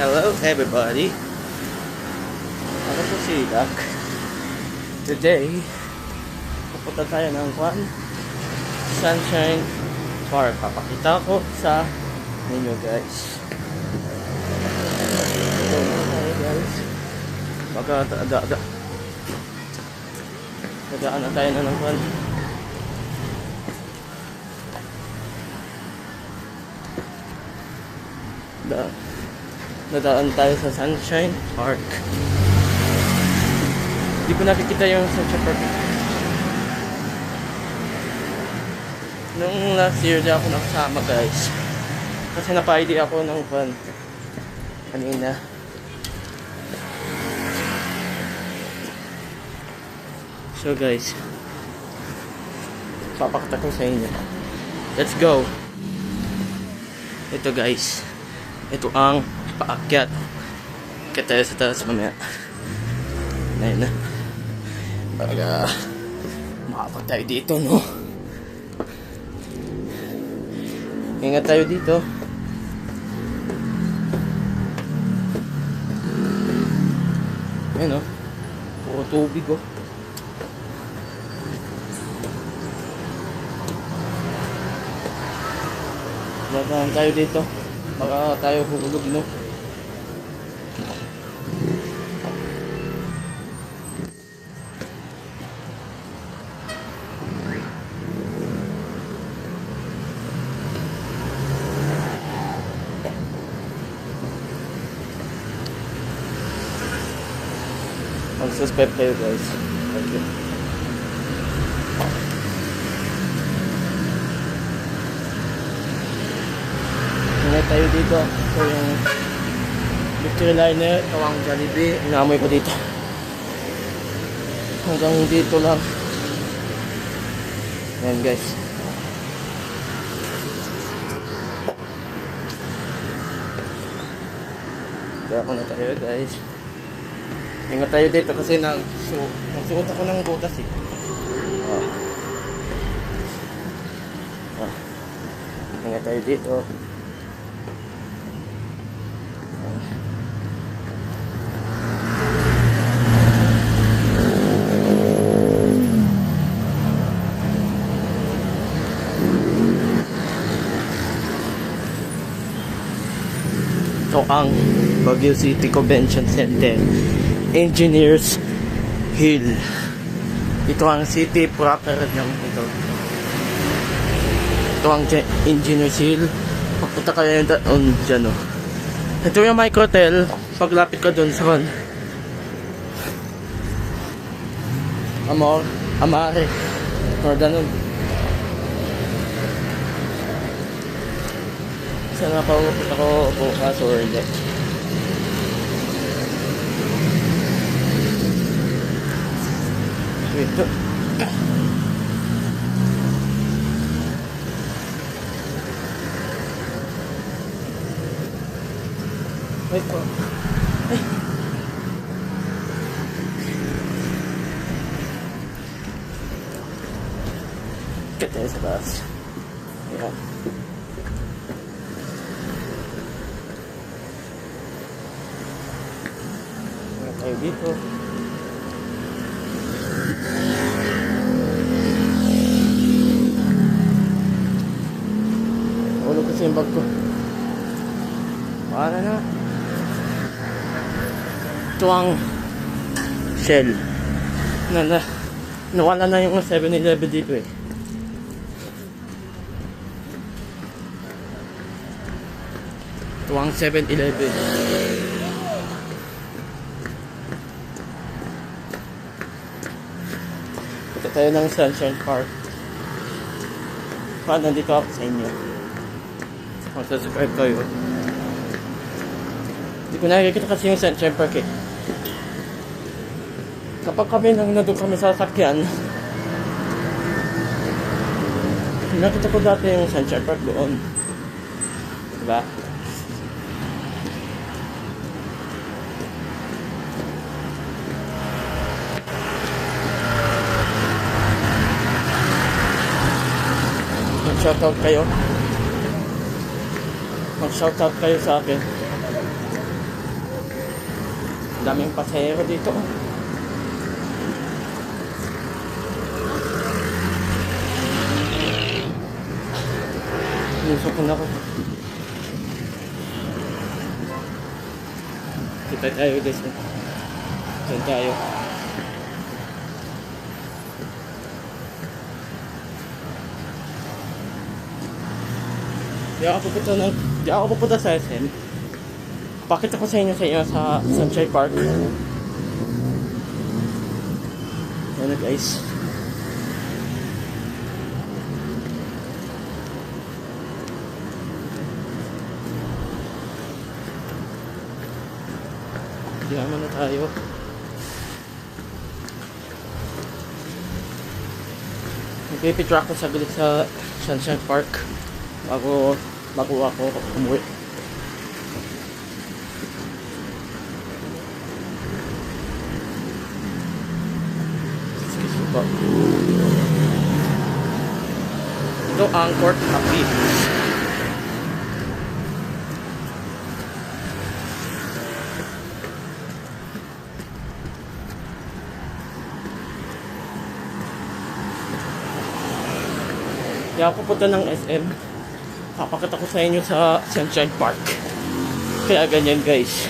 Hello everybody. Ako po si Dak. Today, pupunta tayo ng Sunshine Park. Papakita ko sa ninyo guys. Ito tayo guys. Dadaan na tayo na ng Nadaan tayo sa Sunshine Park. Hindi ko nakikita yung Sunshine Park. Nung last year di ako nakasama guys. Kasi napa-ID ako ng kanina. So guys, papakita ko sa inyo. Let's go! Ito guys. Ito ang paakyat. Kaya tayo sa taas mamaya. Ayun na. Para makapag tayo dito, no? Ingat tayo dito. Ayun, no? Puro tubig, oh. Dadaan tayo dito. Baka tayo hulog, no? Mag-subscribe kayo guys. Thank you. Ingat tayo dito. Ito yung Victory Liner, Tawang Jollibee. Inamoy ko dito. Hanggang dito lang. Ayan guys. Kaya ako na tayo guys. Ingat tayo dito kasi nagsuot ako ng butas eh. Ingat tayo dito. Ito ang Baguio City Convention Center, Engineers Hill. Ito ang city proper ng ito. Ito ang Engineers Hill. Papunta kayo doon dyan, oh. Ito yung micro hotel. Paglapit ka doon sa Amare or ganun. Sana paupit ako bukas or hindi. Ito. Wait po. Ay. Kita sa taas. Ayan. Tayo dito. Ulog kasi yung bag ko. Paano na? Ito ang Shell. Nawala na yung 7-Eleven dito eh. Ito ang 7-Eleven. Tayo ng Sunshine Park. Nandito ako sa inyo. Mag-subscribe kayo. Hindi ko nakikita kasi yung Sunshine Park eh. Kapag kami nandun kami sa sasakyan, nakita ko dati yung Sunshine Park doon. Diba? Shoutout kayo. Mag-shoutout kayo sa akin. Daming pasahero dito. Lusok na ako. Kita tayo guys. Saan tayo? Di ako pupunta sa SM. Pakita ko sa inyo sa Sunshine Park. Ano guys? Diyaman na tayo. Nagpipicture ako saglit sa Sunshine Park bago ako umuwi. Ito ang Court Appeal. Kaya ako punta ng SM. Papakita ko sa inyo sa Sunshine Park. Kaya ganyan guys.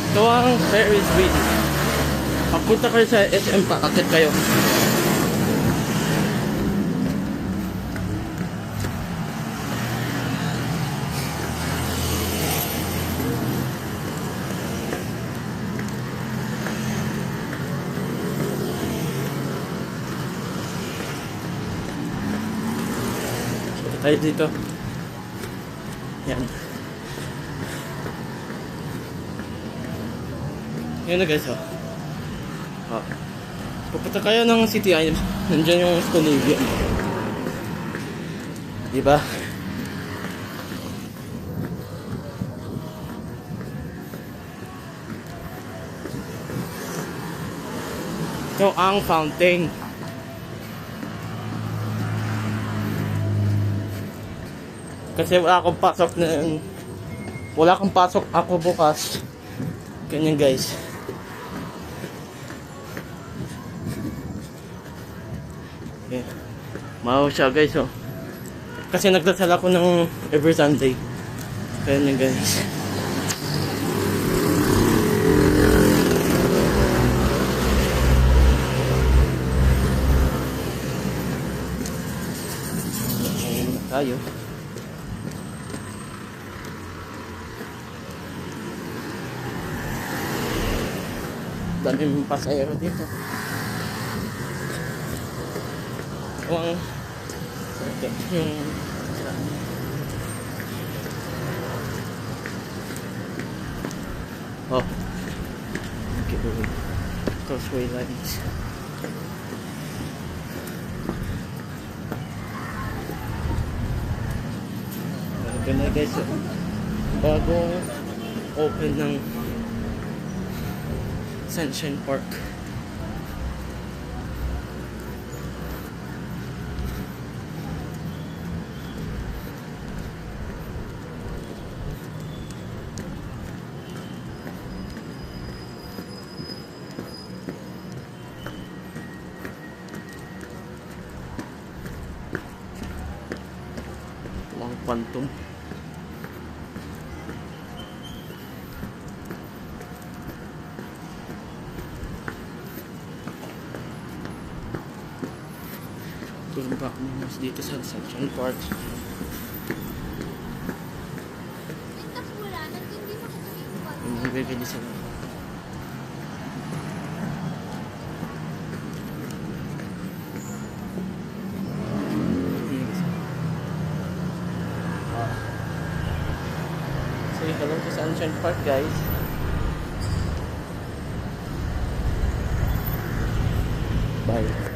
Ito ang Ferris wheel. Pagpunta kayo sa SM, paakit kayo. Tayo dito. Yan. Yan na guys, oh. Pupunta kayo ng City Island. Nandiyan yung Scandinavian. Diba? Ito ang fountain. Kasi wala akong pasok ako bukas. Ganyan guys. Yeah. Mahaw siya guys, oh. Kasi nagdasal ako ng every Sunday. Ganyan guys. Ayun tayo. Daming pasahero dito. Yung oh, okay, crossway lines. Ganun na guys, bagong open ng Sunshine Park. Lang Phantom. Tulong pa ako dito sa Sunshine Park. Nagbibili sila. Say hello to Sunshine Park guys. Bye.